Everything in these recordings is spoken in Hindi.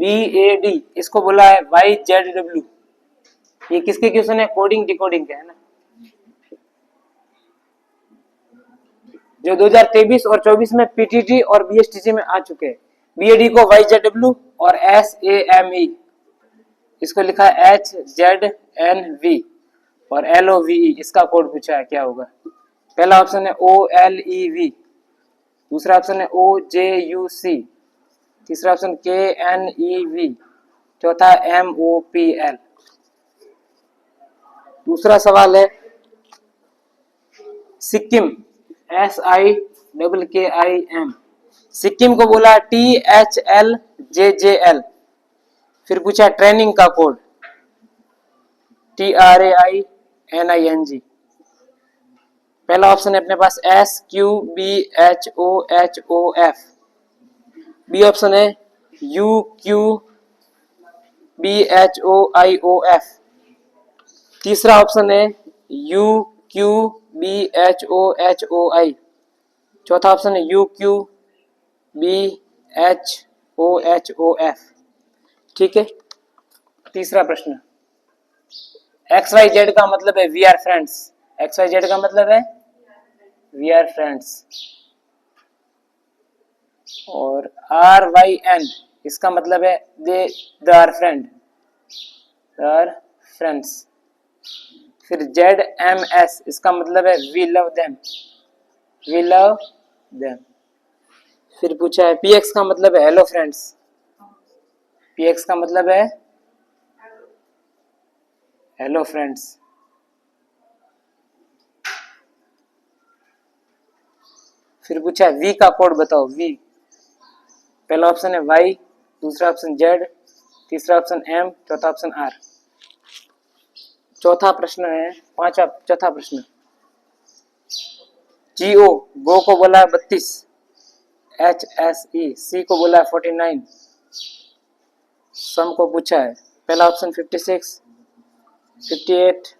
BAD, इसको बोला है YZW। ये किसके क्वेश्चन है? कोडिंग डिकोडिंग के है ना, जो 2023 और 24 में PTT और BSTC में आ चुके हैं। BAD को YZW और SAME, इसको लिखा है HZNV और LOVE, इसका कोड पूछा है क्या होगा? पहला ऑप्शन है OLEV, दूसरा ऑप्शन है OJUC, तीसरा ऑप्शन KNEV, चौथा MOPL। दूसरा सवाल है सिक्किम, SIKKIM, सिक्किम को बोला THLJJL। फिर पूछा ट्रेनिंग का कोड TRAINING। पहला ऑप्शन है अपने पास SQBHOHOF, बी ऑप्शन है UQBHOIOF, तीसरा ऑप्शन है UQBHOHOI, चौथा ऑप्शन है UQBHOHOF। ठीक है, तीसरा प्रश्न, XYZ का मतलब है वी आर फ्रेंड्स, XYZ का मतलब है वी आर फ्रेंड्स, और RYN इसका मतलब है they are friend, are friends. फिर ZMS इसका मतलब है we love them, we love them. फिर पूछा है PX का मतलब है हेलो फ्रेंड्स, PX का मतलब है हेलो फ्रेंड्स। फिर पूछा है V का कोड बताओ, V, पहला ऑप्शन है Y, दूसरा ऑप्शन Z, तीसरा ऑप्शन M, चौथा ऑप्शन R। चौथा प्रश्न है, चौथा प्रश्न, GO, गो को बोला है 32, HSE, C को बोला है 49, सम को पूछा है, पहला ऑप्शन 56, 58,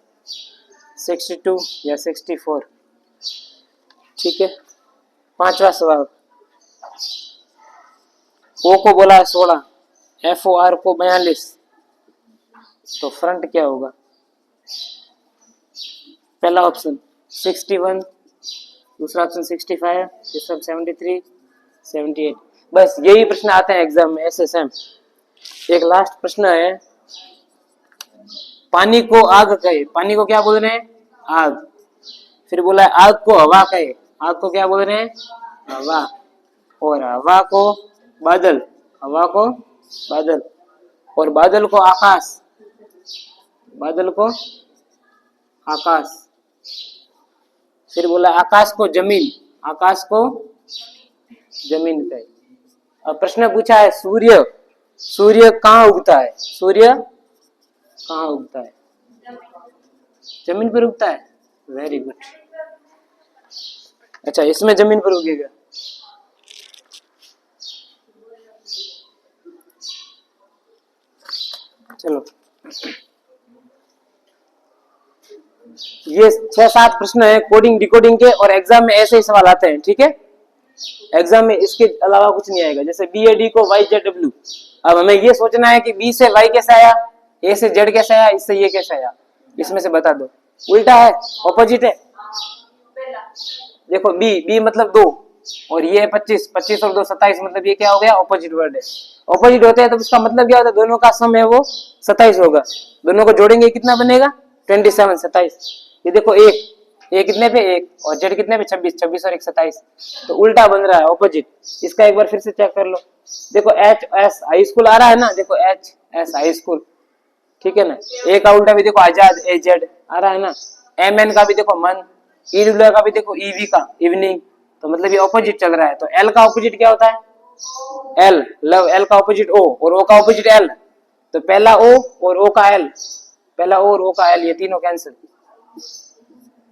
62 या 64। ठीक है, पांचवा सवाल, O को बोला है 16, FOR को 42, तो फ्रंट क्या होगा? पहला ऑप्शन 61, दूसरा ऑप्शन 65, तीसरा 73, 78। बस यही प्रश्न आते हैं एग्जाम में SSM। एक लास्ट प्रश्न है, पानी को आग कहे, पानी को क्या बोल रहे हैं? आग। फिर बोला है आग को हवा कहे, आग को क्या बोल रहे हैं? हवा। और हवा को बादल, हवा को बादल, और बादल को आकाश, बादल को आकाश। फिर बोला आकाश को जमीन, आकाश को जमीन कहे। अब प्रश्न पूछा है सूर्य, सूर्य कहाँ उगता है? सूर्य कहाँ उगता है? जमीन पर उगता है। Very good. अच्छा, इसमें जमीन पर उगेगा। चलो, ये 6-7 प्रश्न है कोडिंग डिकोडिंग के, और एग्जाम में ऐसे ही सवाल आते हैं। ठीक है, एग्जाम में इसके अलावा कुछ नहीं आएगा। जैसे BAD को YZW, अब हमें ये सोचना है कि B से Y कैसे आया, A से Z कैसे आया, इससे ये कैसे आया, इसमें से बता दो। उल्टा है, ऑपोजिट है। देखो B मतलब 2, और ये 25, 25 और 2 27, मतलब ये क्या हो गया? ऑपोजिट वर्ड है। ऑपोजिट होते हैं तो इसका मतलब क्या होता है? दोनों का सम है वो 27 होगा। दोनों को जोड़ेंगे कितना बनेगा? 27, 27। ये देखो A कितने पे? 1, और Z कितने पे? 26, 26 और 1 27। तो उल्टा बन रहा है, ऑपोजिट। इसका एक बार फिर से चेक कर लो। देखो HS हाई स्कूल आ रहा है ना, देखो HS हाई स्कूल, ठीक है ना। A का उल्टा भी देखो आजाद, AZ आ रहा है ना। MN का भी देखो मन, ईडब्ल्यू का भी देखो EV का इवनिंग, तो मतलब ये ऑपोजिट चल रहा है। तो L का ऑपोजिट क्या होता है? L, love. L का ऑपोजिट O, और O का ऑपोजिट L। तो पहला O और O का L, पहला O और O का L, ये तीनों कैंसिल,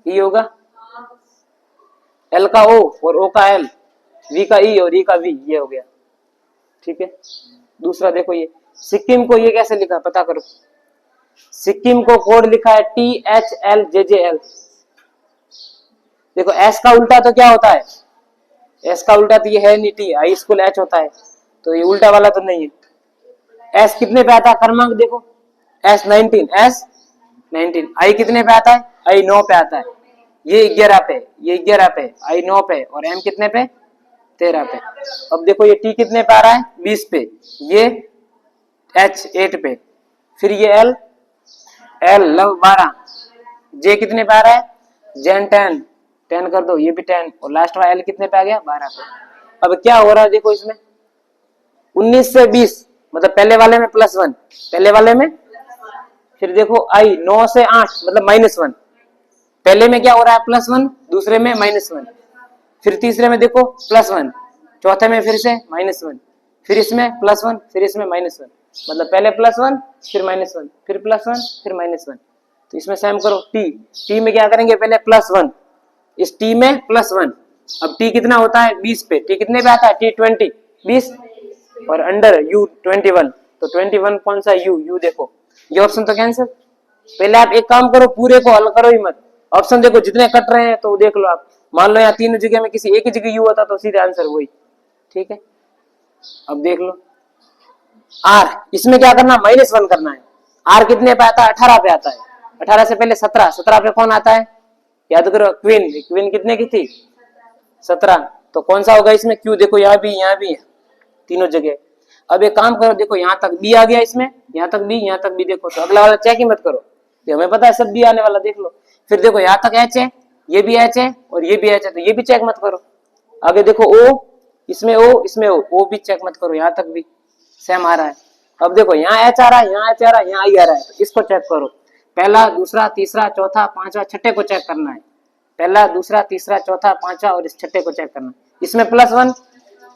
E होगा। L का O और O का L, V का E और E का V, ये हो गया। ठीक है, दूसरा देखो, ये सिक्किम को ये कैसे लिखा पता करो। सिक्किम को कोड लिखा है THLJJL। देखो S का उल्टा तो क्या होता है? S का उल्टा तो ये है नहीं, T, हाई स्कूल H होता है, तो ये उल्टा वाला तो नहीं है। एस कितने पे आता है क्रमांक देखो, एस 19, एस 19। आई कितने पे आता है, आई 9 पे आता है, ये 11 पे, ये 11 पे, आई 9 पे, और एम कितने पे 13 पे। अब देखो ये टी कितने पे आ रहा है 20 पे, ये एच 8 पे, फिर ये एल, एल लव 12, जे कितने पे आ रहा है जेन 10, 10 कर दो, ये भी 10, और लास्ट वाला एल कितने पे आ गया 12 पे। अब क्या हो रहा है देखो इसमें 19 से 20, मतलब पहले वाले में +1, पहले वाले में, फिर देखो आई 9 से 8 मतलब -1, पहले में क्या हो रहा है +1, दूसरे में -1, फिर तीसरे में देखो +1, चौथे में फिर से -1, फिर इसमें +1, फिर इसमें -1, मतलब पहले +1 फिर -1 फिर +1 फिर -1। तो इसमें सेम करो टी, टी में क्या करेंगे पहले +1, इस टी में +1। अब टी कितना होता है 20 पे, टी कितने पे आता है टी 20 20, और अंडर यू 21, तो 21 कौन सा यू, यू देखो, ये ऑप्शन तो कैंसिल। पहले आप एक काम करो, पूरे को हल करो ही मत, ऑप्शन देखो जितने कट रहे हैं तो देख लो आप, मान लो यहाँ तीनों जगह में किसी एक ही जगह यू होता तो सीधे आंसर वही, ठीक है। अब देख लो आर, इसमें क्या करना -1 करना है, आर कितने पे आता है 18 पे आता है, 18 से पहले 17, 17 पे कौन आता है याद करो क्वीन, क्वीन कितने की थी 17, तो कौन सा होगा इसमें क्यू, देखो यहाँ भी है तीनों जगह। अब एक काम करो, देखो यहाँ तक बी आ गया, इसमें यहाँ तक बी, यहाँ तक बी, देखो तो अगला वाला चेक ही मत करो, ये हमें पता है सब बी आने वाला, देख लो। फिर देखो यहाँ तक एच है, ये भी एच है और ये भी एच है, तो ये भी चेक मत करो। आगे देखो ओ, इसमें ओ, इसमें ओ भी चेक मत करो, यहाँ तक भी सेम आ रहा है। अब देखो यहाँ एच आ रहा है, यहाँ एच आ रहा है, यहाँ आई आ रहा है, तो इसको चेक करो, पहला दूसरा तीसरा चौथा पांचवा छठे को चेक करना है, पहला दूसरा तीसरा चौथा पांचवा और इस छठे को चेक करना है। इसमें +1,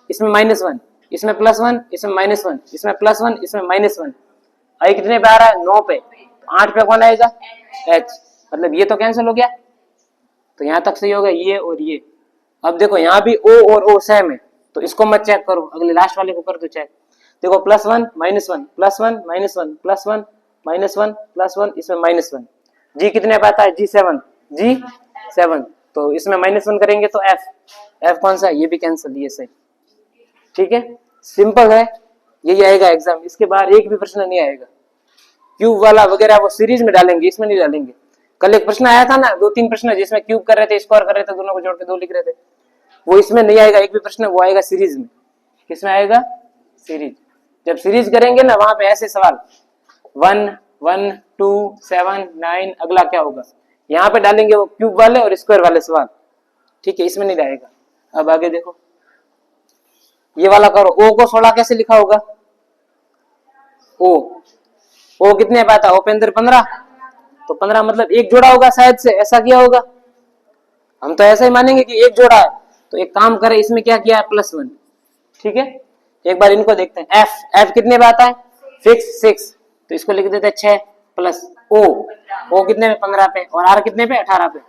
इसमें -1, इसमें +1, इसमें -1, इसमें +1, इसमें -1, आई कितने पे आ रहा है 9 पे, 8 पे कौन आएगा एच, मतलब ये तो कैंसिल हो गया, तो यहाँ तक सही हो गया ये और ये। अब देखो यहाँ भी ओ और ओ सेम है, तो इसको मत चेक करो, अगले लास्ट वाले को कर दो चेक। देखो +1 -1 +1 -1 +1 -1 +1, इसमें -1, जी कितने पे आता है G7, G7, तो इसमें -1 करेंगे तो F, F कौन सा, ये भी कैंसिल, ये सही, ठीक है। सिंपल है, यही आएगा एग्जाम, इसके बाहर एक भी प्रश्न नहीं आएगा। क्यूब वाला वगैरह वो सीरीज में डालेंगे, इसमें नहीं डालेंगे। कल एक प्रश्न आया था ना, 2-3 प्रश्न जिसमें क्यूब कर रहे थे, स्क्वायर कर रहे थे, दोनों को जोड़ के 2 लिख रहे थे, वो इसमें नहीं आएगा एक भी प्रश्न, वो आएगा सीरीज में। किसमें आएगा सीरीज, जब सीरीज करेंगे ना वहां पे ऐसे सवाल 1 1 2 7 9, अगला क्या होगा, यहाँ पे डालेंगे वो क्यूब वाले और स्क्वायर वाले सवाल, ठीक है, इसमें नहीं डालेगा। अब आगे देखो ये वाला करो, ओ को 16 कैसे लिखा होगा, ओ कितने पे आता है उपेंद्र 15, तो 15 मतलब एक जोड़ा होगा शायद से, ऐसा किया होगा, हम तो ऐसा ही मानेंगे कि एक जोड़ा है। तो एक काम करें, इसमें क्या किया है +1, ठीक है। एक बार इनको देखते हैं, एफ कितने पे आता है फिक्स 6, तो इसको लिख देते हैं 6 प्लस ओ कितने पे 15 पे, और आर कितने पे 18 पे,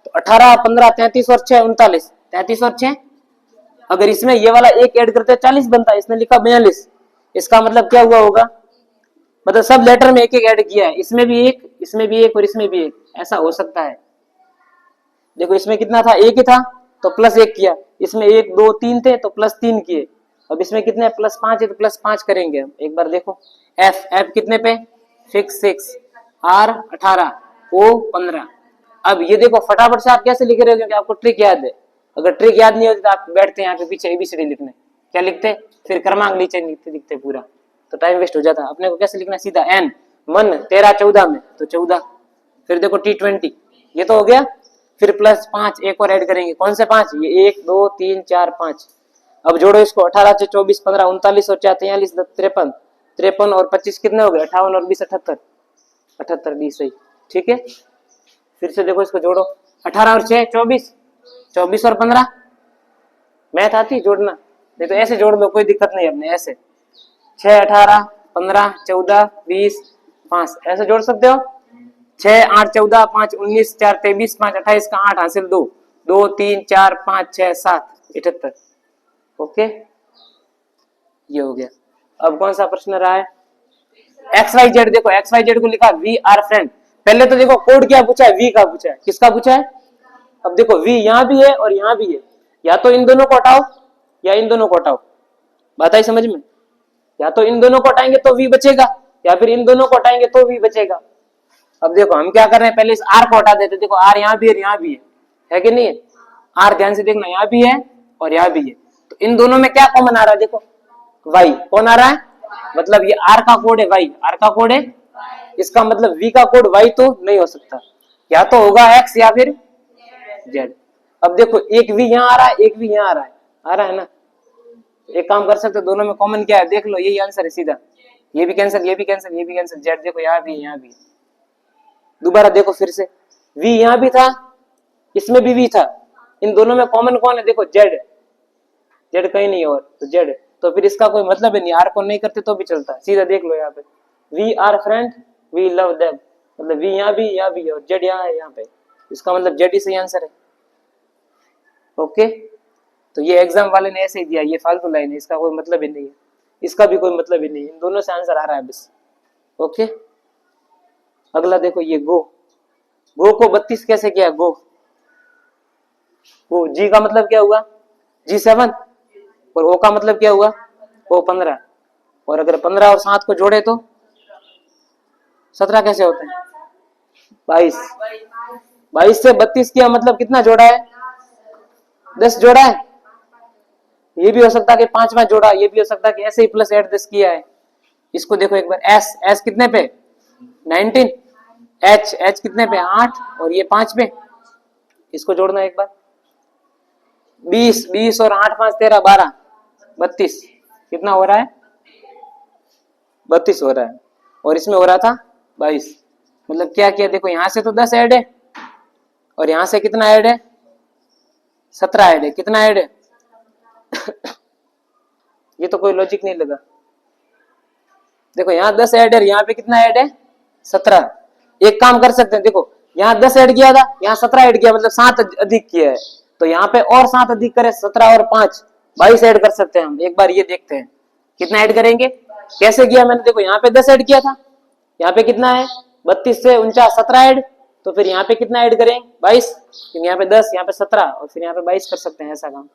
तो 18 15 33 और 6 39, 33 और 6, अगर इसमें ये वाला एक ऐड करते हैं 40 बनता है, इसने लिखा 42, इसका मतलब क्या हुआ होगा, मतलब सब लेटर में एक एक ऐड किया है, इसमें भी एक, इसमें भी एक और इसमें भी एक, ऐसा हो सकता है। देखो इसमें कितना था, एक ही था तो +1 किया, इसमें 1 2 3 थे तो +3 किए, अब इसमें कितने +5 है तो +5 करेंगे हम, एक बार देखो एफ कितने पे फिक्स 6, आर 18, ओ 15। अब ये देखो फटाफट से आप कैसे लिख रहे हो, क्योंकि आपको ट्रिक याद है, अगर ट्रिक याद नहीं होती तो आप बैठते हैं यहाँ पे पीछे एबीसीडी लिखने, क्या लिखते फिर क्रमांक नीचे लिखते पूरा, तो टाइम वेस्ट हो जाता। अपने को कैसे लिखना सीधा एन, मन 13 14 में तो 14, फिर देखो T20, ये तो हो गया, फिर +5 एक और ऐड करेंगे, कौन से 5, ये 1 2 3 4 5, अब जोड़ो इसको 18 से 24 15 39 और 4 43 53, 53 और 25 कितने हो गए 58 और 20 78, 78 20 सही, ठीक है। फिर से देखो इसको जोड़ो, 18 और 6 24, 24 और 15, मैथ आती जोड़ना, नहीं तो ऐसे जोड़ दो कोई दिक्कत नहीं, अपने ऐसे 6 18 15 14 20 5 ऐसे जोड़ सकते हो, 6 8 14 5 19 4 23 5 28 का 8 हासिल 2 2 3 4 5 6 7 78, ओके ये हो गया। अब कौन सा प्रश्न रहा है, XYZ, देखो XYZ को लिखा वी आर फ्रेंड, पहले तो देखो कोड क्या पूछा है, वी का पूछा है, किसका पूछा है, अब देखो वी यहाँ भी है और यहाँ भी है, या तो इन दोनों को हटाओ या इन दोनों को हटाओ, बात आई समझ में, या तो इन दोनों को हटाएंगे तो v बचेगा, या फिर इन दोनों को हटाएंगे तो v बचेगा। अब देखो हम क्या कर रहे हैं, पहले इस r को हटा देते, देखो r यहाँ भी है, यहाँ भी है कि नहीं है? r ध्यान से देखना, यहाँ भी है और यहाँ भी है, तो इन दोनों में क्या कॉमन आ रहा है? देखो y कौन आ रहा है, मतलब ये r का कोड है y, r का कोड है, इसका मतलब v का कोड y तो नहीं हो सकता, या तो होगा x या फिर z। अब देखो एक v यहाँ आ रहा है, एक v यहाँ आ रहा है ना, एक काम कर सकते, दोनों में कॉमन क्या है देख लो, यही आंसर है सीधा, ये भी कैंसिल, ये भी कैंसिल, ये भी कैंसिल, z देखो यहाँ भी, यहाँ भी। दोबारा देखो फिर से, v यहाँ भी था, इसमें भी v था, इन दोनों में कॉमन कौन है? देखो z, z कहीं नहीं और तो z, तो फिर इसका कोई मतलब ही नहीं, r को नहीं करते तो भी चलता है, सीधा देख लो यहाँ पे, we are friend we love them, मतलब v यहाँ भी है और z यहाँ है, यहाँ पे, इसका मतलब z ही सही आंसर है। ओके, तो ये एग्जाम वाले ने ऐसे ही दिया, ये फालतू लाइन है, इसका कोई मतलब ही नहीं है, इसका भी कोई मतलब ही नहीं है, इन दोनों से आंसर आ रहा है बस। ओके, अगला देखो ये गो को 32 कैसे किया? गो जी का मतलब क्या हुआ? G7, और ओ का मतलब क्या हुआ? ओ 15, और अगर 15 और 7 को जोड़े तो 17 कैसे होते हैं? 22 से 32 किया मतलब कितना जोड़ा है? 10 जोड़ा है। ये भी हो सकता है कि 5 जोड़ा, ये भी हो सकता है कि ऐसे ही प्लस 8 10 किया है। इसको देखो एक बार, एस कितने पे? 19, एच कितने पे? 8, और ये 5 पे, इसको जोड़ना एक बार, 20 और 8 5 13 12 32, कितना हो रहा है? 32 हो रहा है, और इसमें हो रहा था 22, मतलब क्या किया देखो, यहां से तो 10 ऐड है और यहां से कितना ऐड है? 17 ऐड है, कितना ऐड है? ये तो कोई लॉजिक नहीं लगा, देखो यहाँ 10 ऐड है, यहाँ पे कितना ऐड है? 17। एक काम कर सकते हैं, देखो यहाँ 10 ऐड किया था, यहाँ 17 ऐड किया, मतलब 7 अधिक किया है, तो यहाँ पे और 7 अधिक करें, 17 और 5 22 ऐड कर सकते हैं हम। एक बार ये देखते हैं कितना ऐड करेंगे, कैसे किया मैंने, देखो यहाँ पे 10 ऐड किया था, यहाँ पे कितना है? 32 से 49 17 ऐड, तो फिर यहाँ पे कितना ऐड करें? 22, यहाँ पे 10, यहाँ पे 17 और फिर यहाँ पे 22 कर सकते हैं, ऐसा काम।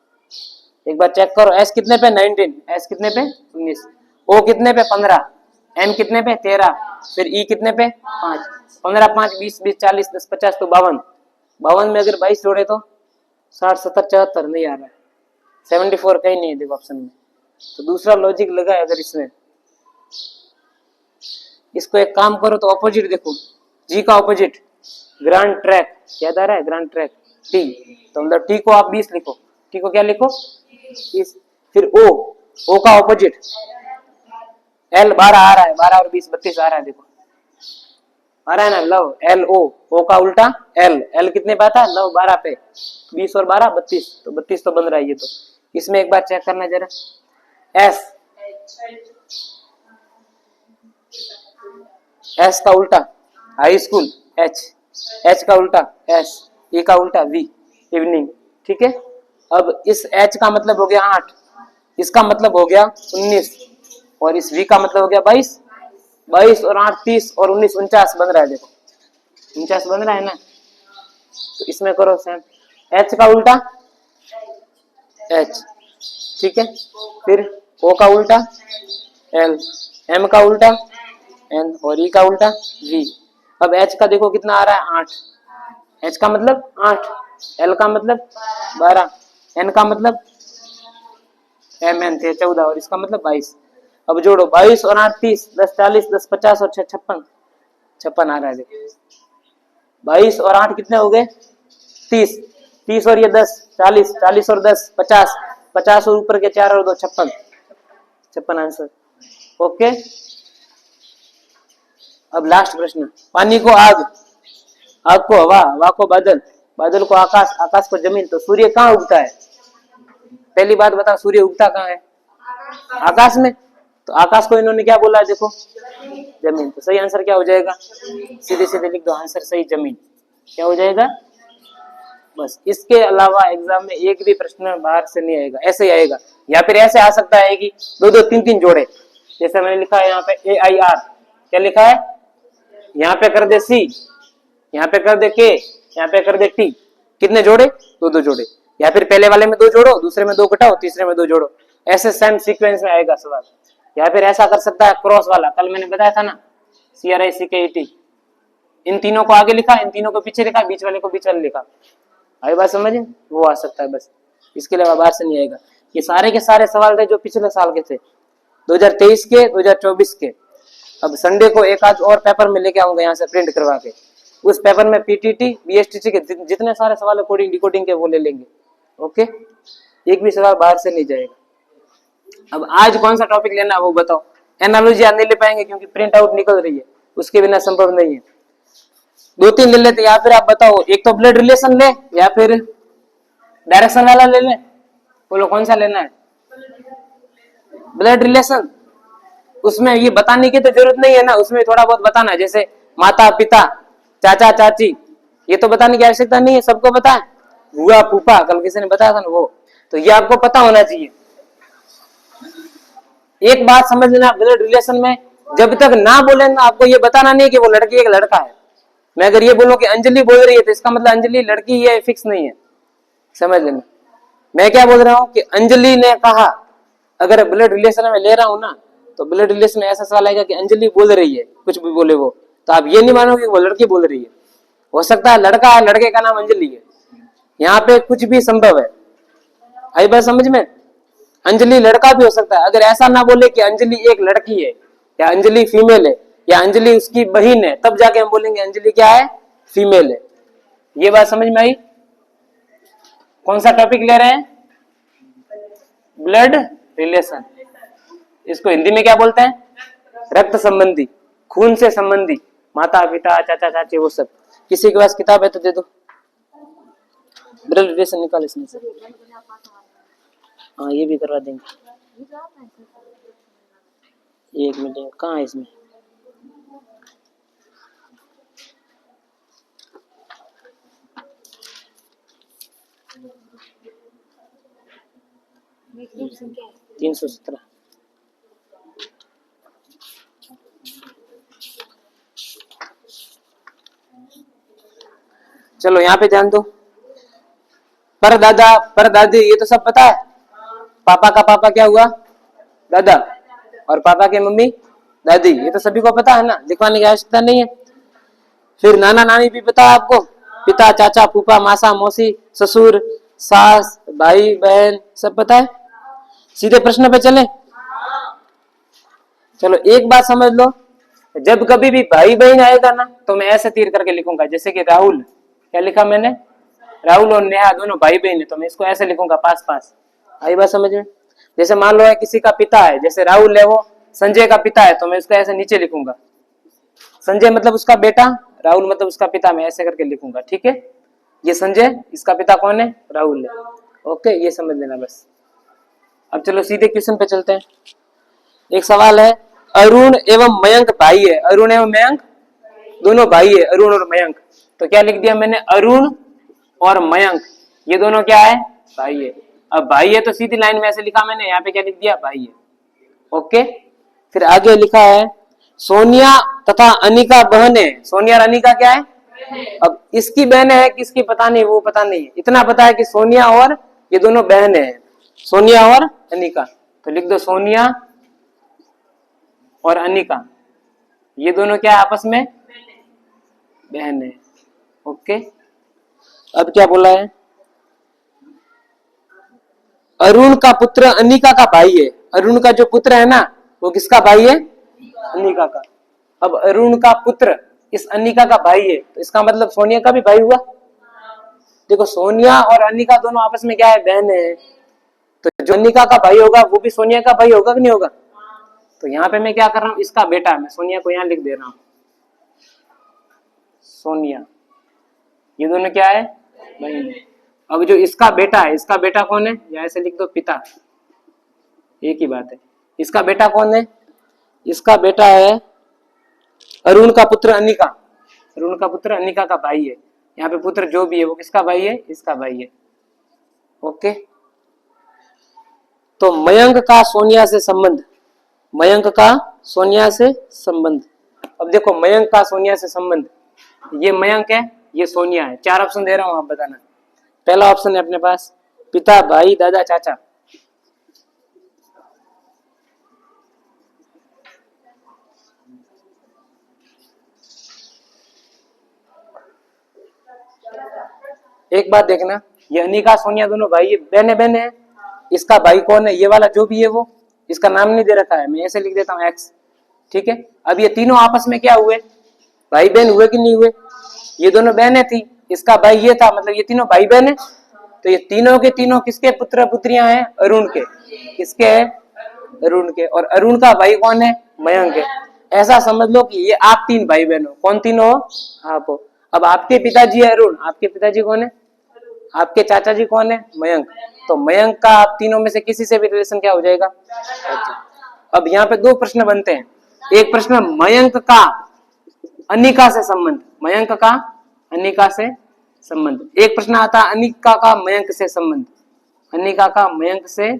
एक बार चेक करो, एस कितने पे? 19, एस कितने पे? 19, ओ कितने पे? 15, एम कितने पे? 13, फिर ई कितने पे? 5, 15 5 20 20 40 10 50 तो 52 में अगर 22 जोड़े तो 60 70 74 नहीं आ रहा है, 74 कहीं नहीं है देखो ऑप्शन में, तो दूसरा लॉजिक लगा है। अगर इसमें इसको एक काम करो तो ऑपोजिट देखो, जी का ऑपोजिट ग्रांड ट्रैक, याद आ रहा है? ग्रांड ट्रैक टी, तो मतलब टी को आप 20 लिखो, टी को क्या लिखो? 20, फिर ओ का ऑपोजिट एल 12 आ रहा है, 12 और 20 32 आ रहा है, देखो आ रहा है ना, लव एल ओ का उल्टा एल कितने पे आता है? लव 12 पे, 20 और 12 32, तो 32 तो बन रहा है ये तो। इसमें एक बार चेक करना जरा, एस का उल्टा हाई स्कूल, एच का उल्टा एस, ई का उल्टा वी इवनिंग, ठीक है। अब इस एच का मतलब हो गया 8, इसका मतलब हो गया 19, और इस वी का मतलब हो गया 22 और 8 30 और 19 49 बन रहा है, देखो 49 बन रहा है ना। तो इसमें करो सेम, एच का उल्टा एच, ठीक है, फिर ओ का उल्टा एल, एम का उल्टा एन और ई का उल्टा वी। अब एच का देखो कितना आ रहा है? 8, एच का मतलब 8, एल का मतलब 12, एन का मतलब एम एन थे 14 और इसका मतलब 22। अब जोड़ो 22 और 8 30, 10 40 10 50 और 6 56 आ रहा है, देखो 22 और 8 कितने हो गए? 30 और ये 10 40 और 10 50 और ऊपर के 4 और 2 56 आंसर। ओके, अब लास्ट प्रश्न, पानी को आग को हवा, हवा को बादल, बादल को आकाश, आकाश को जमीन, तो सूर्य कहाँ उगता है? पहली बात बताओ, सूर्य उगता कहाँ है? आकाश में, तो आकाश को इन्होंने क्या बोला? देखो जमीन, तो सही आंसर क्या हो जाएगा? सीधे सीधे लिख दो आंसर सही, जमीन। क्या हो जाएगा? बस, इसके अलावा एग्जाम में एक भी प्रश्न बाहर से नहीं आएगा, ऐसे ही आएगा, या फिर ऐसे आ सकता है कि 2 3 3 जोड़े, जैसे मैंने लिखा है यहाँ पे AIR, क्या लिखा है? यहाँ पे कर दे C, यहाँ पे कर दे K, यहाँ पे कर दे T, कितने जोड़े? 2 जोड़े, या फिर पहले वाले में 2 जोड़ो, दूसरे में 2 घटाओ, तीसरे में 2 जोड़ो, ऐसे सेम सीक्वेंस में आएगा सवाल। या फिर ऐसा कर सकता है क्रॉस वाला, कल मैंने बताया था ना, CRISKET, इन तीनों को आगे लिखा, इन तीनों को पीछे लिखा, बीच वाले को बीच वाले लिखा। आई बात समझ, वो आ सकता है बस, इसके अलावा बाहर से नहीं आएगा। ये सारे के सारे सवाल थे जो पिछले साल के थे, 2023 के, 2024 के। अब संडे को एक आध और पेपर में लेके आऊंगा यहाँ से प्रिंट करवा के, उस पेपर में PTT BSTC के जितने सारे सवाल कोडिंग डिकोडिंग के वो ले लेंगे। ओके, एक भी सवाल बाहर से नहीं जाएगा। अब आज कौन सा टॉपिक लेना है वो बताओ। एनालॉजी नहीं ले पाएंगे क्योंकि प्रिंट आउट निकल रही है, उसके बिना संभव नहीं है। दो तीन ले लेते, या फिर आप बताओ, एक तो ब्लड रिलेशन ले या फिर डायरेक्शन वाला ले ले, बोलो कौन सा लेना है। ब्लड रिलेशन, उसमें ये बताने की तो जरूरत नहीं है ना, उसमें थोड़ा बहुत बताना है, जैसे माता पिता, चाचा चाची, ये तो बताने की आवश्यकता नहीं है, सबको पता है। हुआ फूफा, कल किसी ने बताया था ना वो, तो ये आपको पता होना चाहिए। एक बात समझ लेना, ब्लड रिलेशन में जब तक ना बोले ना, आपको ये बताना नहीं कि वो लड़की एक लड़का है। मैं अगर ये बोलूं कि अंजलि बोल रही है तो इसका मतलब अंजलि लड़की है, फिक्स नहीं है, समझ लेना। मैं क्या बोल रहा हूं कि अंजलि ने कहा, अगर ब्लड रिलेशन में ले रहा हूं ना, तो ब्लड रिलेशन में ऐसा सवाल आएगा कि अंजलि बोल रही है, कुछ भी बोले वो, तो आप ये नहीं मानोगे कि वो लड़की बोल रही है। हो सकता है लड़का है, लड़के का नाम अंजलि है, यहाँ पे कुछ भी संभव है। आई बात समझ में, अंजलि लड़का भी हो सकता है। अगर ऐसा ना बोले कि अंजलि एक लड़की है, या अंजलि फीमेल है, या अंजलि उसकी बहन है, तब जाके हम बोलेंगे अंजलि क्या है, फीमेल है। ये बात समझ में आई। कौन सा टॉपिक ले रहे हैं, ब्लड रिलेशन। इसको हिंदी में क्या बोलते हैं, रक्त संबंधी, खून से संबंधी, माता पिता चाचा चाची वो सब। किसी के पास किताब है तो दे दो, ब्लड रिलेशन निकाल इसमें से। हाँ ये भी करवा देंगे, एक मिनट, कहाँ है इसमें। संख्या 317। चलो यहाँ पे ध्यान दो, पर दादा पर दादी ये तो सब पता है। पापा का पापा क्या हुआ, दादा, और पापा की मम्मी दादी, ये तो सभी को पता है ना, लिखवाने की आवश्यकता नहीं है। फिर नाना नानी भी पता है आपको, पिता चाचा फूफा मासा मौसी ससुर सास भाई बहन सब पता है। सीधे प्रश्न पे चले। चलो एक बात समझ लो, जब कभी भी भाई बहन आएगा ना, तो मैं ऐसे तीर करके लिखूंगा, जैसे कि राहुल, क्या लिखा मैंने, राहुल और नेहा दोनों भाई बहन है, तो मैं इसको ऐसे लिखूंगा पास पास। आई बात समझ में। जैसे मान लो है किसी का पिता है, जैसे राहुल है वो संजय का पिता है, तो मैं इसको ऐसे नीचे लिखूंगा, संजय मतलब उसका बेटा, राहुल मतलब उसका पिता, मैं ऐसे करके लिखूंगा। ठीक है, ये संजय, इसका पिता कौन है, राहुल है। ओके, ये समझ लेना बस। अब चलो सीधे क्वेश्चन पे चलते हैं। एक सवाल है, अरुण एवं मयंक भाई है, अरुण एवं मयंक दोनों भाई है, अरुण और मयंक। तो क्या लिख दिया मैंने, अरुण और मयंक ये दोनों क्या है, भाई है। अब भाई है तो सीधी लाइन में ऐसे लिखा मैंने, यहाँ पे क्या लिख दिया, भाई है। ओके, फिर आगे लिखा है, सोनिया तथा अनिका बहन है, सोनिया और अनिका क्या है, अब इसकी बहन है किसकी पता नहीं, वो पता नहीं है, इतना पता है कि सोनिया और ये दोनों बहन है, सोनिया और अनिका। तो लिख दो सोनिया और अनिका ये दोनों क्या है, आपस में बहन है। ओके, अब क्या बोला है, अरुण का पुत्र अनिका का भाई है, अरुण का जो पुत्र है ना वो किसका भाई है, अनिका का। अब अरुण का पुत्र इस अनिका का भाई है, तो इसका मतलब सोनिया का भी भाई हुआ। देखो सोनिया और अनिका दोनों आपस में क्या है, बहन है, तो जो अनिका का भाई होगा वो भी सोनिया का भाई होगा कि नहीं होगा। तो यहाँ पे मैं क्या कर रहा हूँ, इसका बेटा, मैं सोनिया को यहाँ लिख दे रहा हूँ, सोनिया, ये दोनों क्या है, बहन है। अब जो इसका बेटा है, इसका बेटा कौन है, या ऐसे लिख दो पिता, एक ही बात है। इसका बेटा कौन है, इसका बेटा है अरुण का पुत्र अनिका, अरुण का पुत्र अनिका का भाई है। यहाँ पे पुत्र जो भी है वो किसका भाई है, इसका भाई है। ओके, तो मयंक का सोनिया से संबंध, मयंक का सोनिया से संबंध। अब देखो मयंक का सोनिया से संबंध, ये मयंक है, ये सोनिया है। चार ऑप्शन दे रहा हूं, आप बताना। पहला ऑप्शन है अपने पास पिता भाई दादा चाचा, एक बात देखना, ये अनिका सोनिया दोनों भाई बहने बहने हैं। इसका भाई कौन है? ये वाला जो भी है वो, इसका नाम नहीं दे रखा है, मैं ऐसे लिख देता हूँ एक्स। ठीक है, अब ये तीनों आपस में क्या हुए? भाई बहन हुए कि नहीं हुए? ये दोनों बहनें थी, इसका भाई ये था, मतलब ये तीनों भाई बहन है। तो ये तीनों के तीनों किसके पुत्र पुत्रियां हैं? अरुण के। किसके है? अरुण के। और अरुण का भाई कौन है? मयंक है। ऐसा समझ लो कि ये आप तीन भाई बहन हो। कौन तीन हो? आप हो। अब आपके पिताजी है अरुण, आपके पिताजी कौन है? आपके चाचा जी कौन है? मयंक। तो मयंक का आप तीनों में से किसी से भी रिलेशन क्या हो जाएगा? अब यहाँ पे दो प्रश्न बनते हैं। एक प्रश्न मयंक का अनिका से संबंध, मयंक का अनिका से संबंध। एक प्रश्न आता है अनिका का मयंक से संबंध, अनिका का मयंक से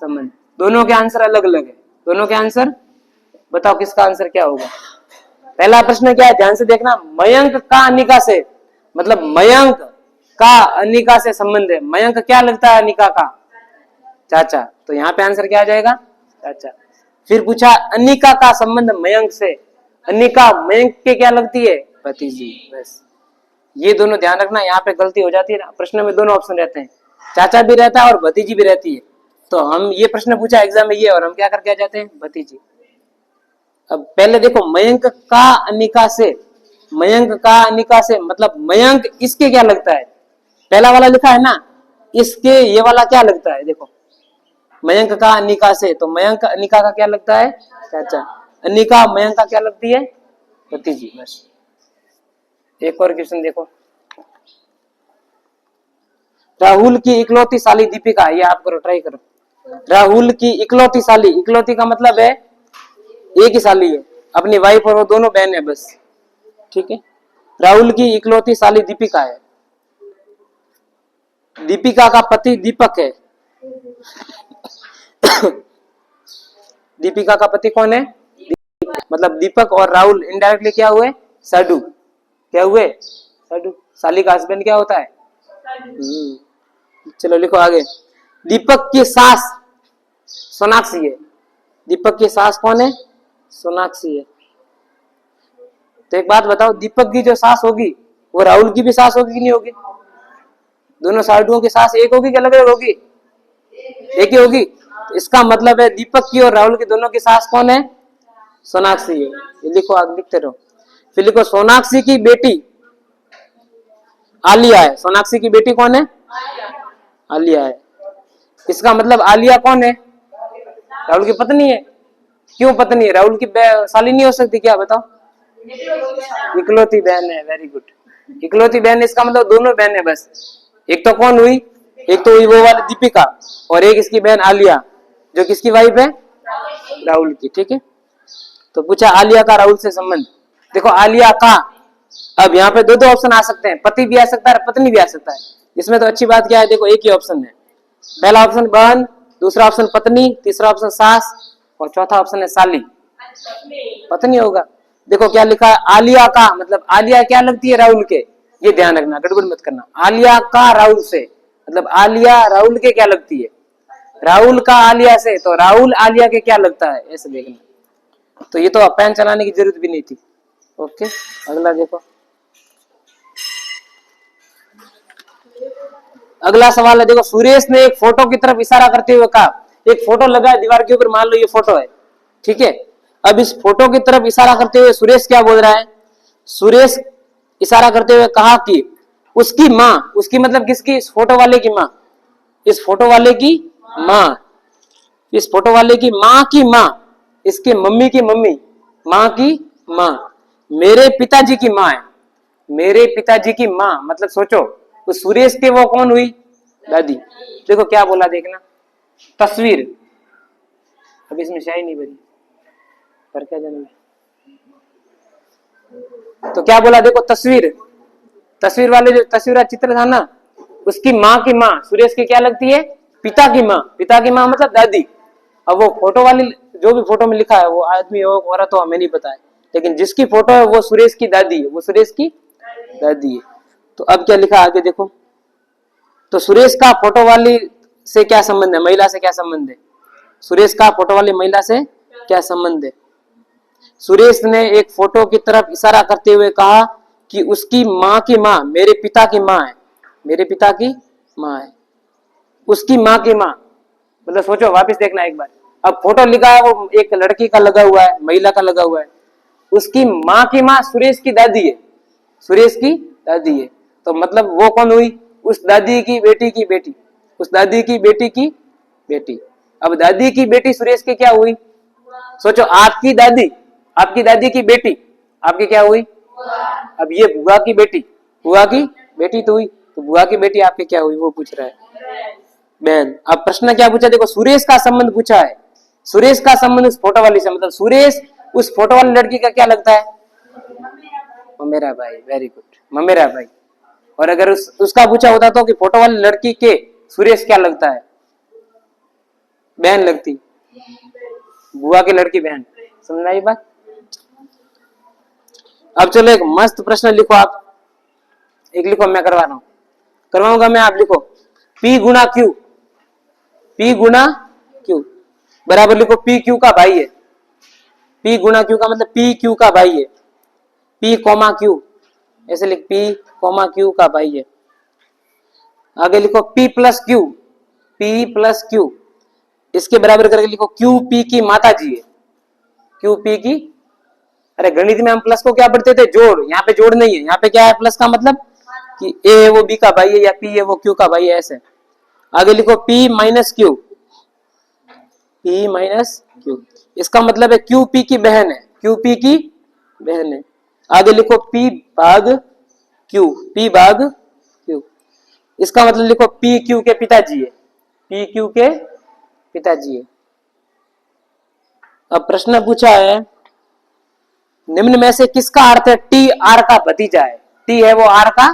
संबंध। दोनों के आंसर अलग अलग है। दोनों के आंसर बताओ, किसका आंसर क्या होगा? पहला प्रश्न क्या है, ध्यान से देखना। मयंक का अनिका से, मतलब मयंक का अनिका से संबंध है। मयंक क्या लगता है अनिका का? चाचा। तो यहाँ पे आंसर क्या आ जाएगा? चाचा। फिर पूछा अनिका का संबंध मयंक से, अनिका मयंक के क्या लगती है? भतीजी। बस ये दोनों ध्यान रखना, यहाँ पे गलती हो जाती है ना, प्रश्न में दोनों ऑप्शन रहते हैं, चाचा भी रहता है और भतीजी भी रहती है। तो हम ये प्रश्न पूछा एग्जाम में ये, और हम क्या करके आ जाते हैं? भतीजी। अब पहले देखो, मयंक का अनिका से, मयंक का अनिका से मतलब मयंक इसके क्या लगता है? पहला वाला लिखा है ना, इसके ये वाला क्या लगता है? देखो, मयंक का अनिका से, तो मयंक अनिका का क्या लगता है? चाचा। अनिका मयंक का क्या लगती है? भतीजी। बस एक और क्वेश्चन देखो। राहुल की इकलौती साली दीपिका, ये आप करो, ट्राई करो। राहुल की इकलौती साली, इकलौती का मतलब है एक ही साली है, अपनी वाइफ और वो दोनों बहन है बस। ठीक है, राहुल की इकलौती साली दीपिका है। दीपिका का पति दीपक है। दीपिका का पति कौन है? मतलब दीपक और राहुल इनडायरेक्टली क्या हुए? साडू। क्या हुए? साडू। साली का हस्बैंड क्या होता है? चलो लिखो आगे। दीपक की सास सोनाक्षी है। दीपक की सास कौन है? सोनाक्षी है। तो एक बात बताओ, दीपक की जो सास होगी वो राहुल की भी सास होगी कि नहीं होगी? दोनों साडुओं की सास एक होगी कि अलग अलग होगी? एक ही होगी। तो इसका मतलब है दीपक की और राहुल की दोनों की सास कौन है? सोनाक्षी है। ये लिखो, आगे लिखते रहो। फिर लिखो सोनाक्षी की बेटी आलिया है। सोनाक्षी की बेटी कौन है? आलिया है। इसका मतलब आलिया कौन है? राहुल की पत्नी है। क्यों पत्नी है? राहुल की साली नहीं हो सकती क्या? बताओ। इकलौती बहन है। Very good. इकलौती बहन, इसका मतलब दोनों बहन है बस। एक तो कौन हुई? एक तो हुई वो वाली दीपिका, और एक इसकी बहन आलिया, जो किसकी वाइफ है? राहुल की। ठीक है, तो पूछा आलिया का राहुल से संबंध। देखो आलिया का, अब यहाँ पे दो दो ऑप्शन आ सकते हैं, पति भी आ सकता है, पत्नी भी आ सकता है। इसमें तो अच्छी बात क्या है, देखो एक ही ऑप्शन है। पहला ऑप्शन बहन, दूसरा ऑप्शन पत्नी, तीसरा ऑप्शन सास, और चौथा ऑप्शन है साली। पत्नी होगा। देखो क्या लिखा है, आलिया का, मतलब आलिया क्या लगती है? राहुल के। ये ध्यान रखना, गड़बड़ मत करना। आलिया का राहुल से, मतलब आलिया राहुल के क्या लगती है? राहुल का आलिया से, तो राहुल आलिया के क्या लगता है? ऐसे देखना। तो ये तो पेन चलाने की जरूरत भी नहीं थी। ओके, अगला देखो। अगला सवाल है, देखो सुरेश ने एक फोटो की तरफ इशारा करते हुए कहा, एक फोटो लगा है दीवार के ऊपर, मान लो ये फोटो है। ठीक है, अब इस फोटो की तरफ इशारा करते हुए सुरेश क्या बोल रहा है? सुरेश इशारा करते हुए कहा कि उसकी माँ, उसकी मतलब किसकी? इस फोटो वाले की माँ, इस फोटो वाले की माँ, इस फोटो वाले की माँ की माँ, इसके मम्मी की मम्मी, माँ की माँ मेरे पिताजी की माँ है। मेरे पिताजी की माँ मतलब सोचो, तो सुरेश के वो कौन हुई? दादी। देखो क्या बोला, देखना। तस्वीर, अब इसमें शाही नहीं बनी पर क्या जाने। तो क्या बोला, देखो तस्वीर, तस्वीर वाले जो तस्वीर चित्र था ना, उसकी माँ की माँ सुरेश की क्या लगती है? पिता की माँ। पिता की माँ मतलब दादी। अब वो फोटो वाली, जो भी फोटो में लिखा है वो आदमी हो औरत हो हमें नहीं पता है, लेकिन जिसकी फोटो है वो सुरेश की दादी है, वो सुरेश की दादी है। तो अब क्या लिखा आगे देखो। तो सुरेश का फोटो वाली से क्या संबंध है? महिला से क्या संबंध है? सुरेश का फोटो वाली महिला से क्या संबंध है? सुरेश ने एक फोटो की तरफ इशारा करते हुए कहा कि उसकी माँ की माँ मेरे पिता की माँ है। मेरे पिता की माँ है, उसकी माँ की माँ, मतलब सोचो वापस देखना एक बार। अब फोटो लिखा है वो एक लड़की का लगा हुआ है, महिला का लगा हुआ है, उसकी माँ की माँ सुरेश की दादी है, सुरेश की दादी है, तो मतलब वो कौन हुई, उस दादी की बेटी की बेटी, उस दादी की बेटी की बेटी। अब दादी की बेटी सुरेश की क्या हुई, सोचो आपकी दादी की बेटी आपकी क्या हुई, अब ये बुआ की बेटी, बुआ की बेटी तो हुई, तो बुआ की बेटी आपके क्या हुई, वो पूछ रहा है बहन। अब प्रश्न क्या पूछा, देखो सुरेश का संबंध पूछा है, सुरेश का संबंध उस फोटो वाली से, मतलब सुरेश उस फोटो वाली लड़की का क्या लगता है, ममेरा भाई, वेरी गुड, ममेरा भाई। और अगर उसका पूछा होता तो कि फोटो वाली लड़की के सुरेश क्या लगता है, बहन लगती, बुआ की लड़की बहन, समझ आई बात। अब चलो एक मस्त प्रश्न लिखो आप, एक लिखो, मैं करवा रहा हूं, करवाऊंगा मैं, आप लिखो P गुना Q, P गुना Q बराबर लिखो P Q का भाई है, P गुना Q का मतलब P Q का भाई है, P कोमा Q, ऐसे लिख P कोमा Q का भाई है। आगे लिखो P plus Q, P plus Q, इसके बराबर करके लिखो Q P की माता जी है, Q P की, अरे गणित में हम प्लस को क्या पढ़ते थे, जोड़, यहाँ पे जोड़ नहीं है, यहाँ पे क्या है प्लस का मतलब कि A है वो B का भाई है या P है वो Q का भाई है, ऐसे। आगे लिखो P minus Q, P minus Q, इसका मतलब है Q P की बहन है, Q P की बहन है। आगे लिखो P भाग Q, P भाग Q, इसका मतलब लिखो P Q के पिताजी है, P Q के पिताजी है। अब प्रश्न पूछा है निम्न में से किसका अर्थ है टी आर का भतीजा है, टी है वो आर का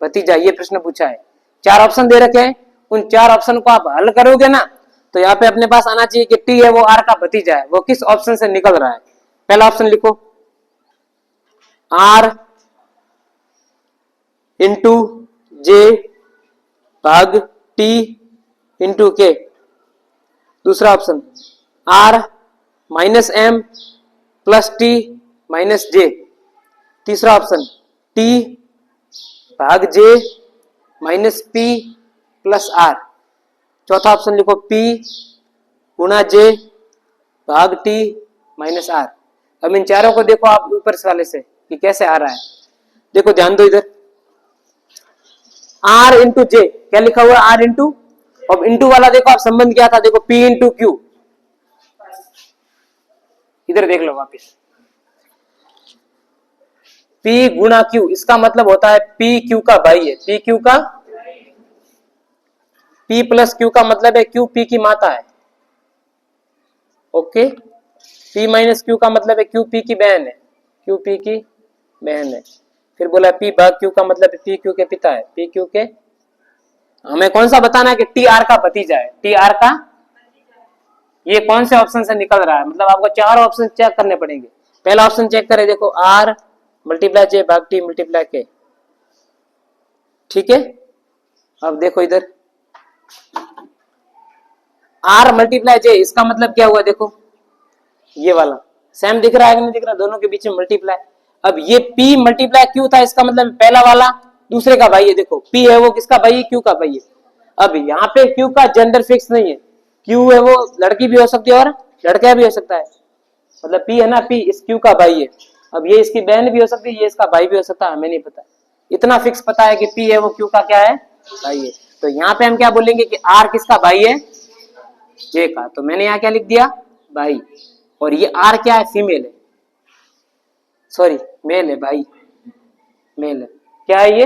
भतीजा, ये प्रश्न पूछा है। चार ऑप्शन दे रखे हैं, उन चार ऑप्शन को आप हल करोगे ना तो यहाँ पे अपने पास आना चाहिए कि टी है वो आर का भतीजा है, वो किस ऑप्शन से निकल रहा है। पहला ऑप्शन लिखो आर इंटू जे भाग टी इंटू के, दूसरा option R minus M plus T minus J, तीसरा ऑप्शन टी भाग J minus P plus R, चौथा ऑप्शन लिखो पी गुना जे भाग टी माइनस आर। अब इन चारों को देखो आप ऊपर वाले से कि कैसे आ रहा है, देखो ध्यान दो इधर, आर इंटू जे क्या लिखा हुआ है, आर इंटू, अब इंटू वाला देखो आप संबंध क्या था, देखो पी इंटू क्यू, इधर देख लो वापिस, P गुना Q, इसका मतलब होता है P Q का भाई है, P Q का, P प्लस Q का मतलब है Q P की माता है, ओके। P माइनस Q का मतलब है Q P की बहन है, Q P की बहन है। फिर बोला P भाग Q का मतलब है P Q के पिता है, P Q के, हमें कौन सा बताना है कि T R का भतीजा है, T R का, ये कौन से ऑप्शन से निकल रहा है, मतलब आपको चार ऑप्शन चेक करने पड़ेंगे। पहला ऑप्शन चेक करें, देखो R मल्टीप्लाई जे भाग टी मल्टीप्लाई के, ठीक है। अब देखो इधर R मल्टीप्लाई जे, इसका मतलब क्या हुआ, देखो ये वाला सेम दिख रहा है कि नहीं दिख रहा, दोनों के बीच में मल्टीप्लाई। अब ये P मल्टीप्लाई Q था, इसका मतलब पहला वाला दूसरे का भाई है, देखो P है वो किसका भाई है, Q का भाई है। अब यहाँ पे Q का जेंडर फिक्स नहीं है, Q है वो लड़की भी हो सकती है और लड़का भी हो सकता है, मतलब P है ना, P इस Q का भाई है। अब ये इसकी बहन भी हो सकती है, ये इसका भाई भी हो सकता है, हमें नहीं पता, इतना फिक्स पता है कि P है वो Q का क्या है, भाई है। तो यहाँ पे हम क्या बोलेंगे कि R किसका भाई है, J का, तो मैंने यहाँ क्या लिख दिया, भाई, और ये R क्या है, फीमेल है, सॉरी मेल है, भाई मेल है, क्या है ये,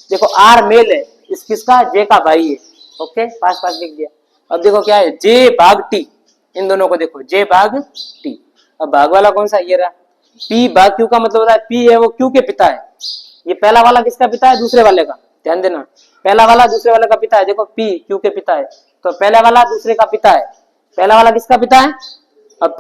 देखो R मेल है, इस किसका, J का भाई है, ओके, पास पास लिख दिया। अब देखो क्या है, J भाग T, इन दोनों को देखो J भाग T, अब भाग वाला कौन सा, ये रहा, P भाग Q का मतलब होता है P है वो Q के पिता है, ये पहला वाला किसका पिता है, दूसरे वाले का, ध्यान देना, पहला वाला दूसरे वाले का पिता है, देखो P Q के पिता है, तो पहला वाला दूसरे का पिता है, पहला वाला किसका पिता है, अब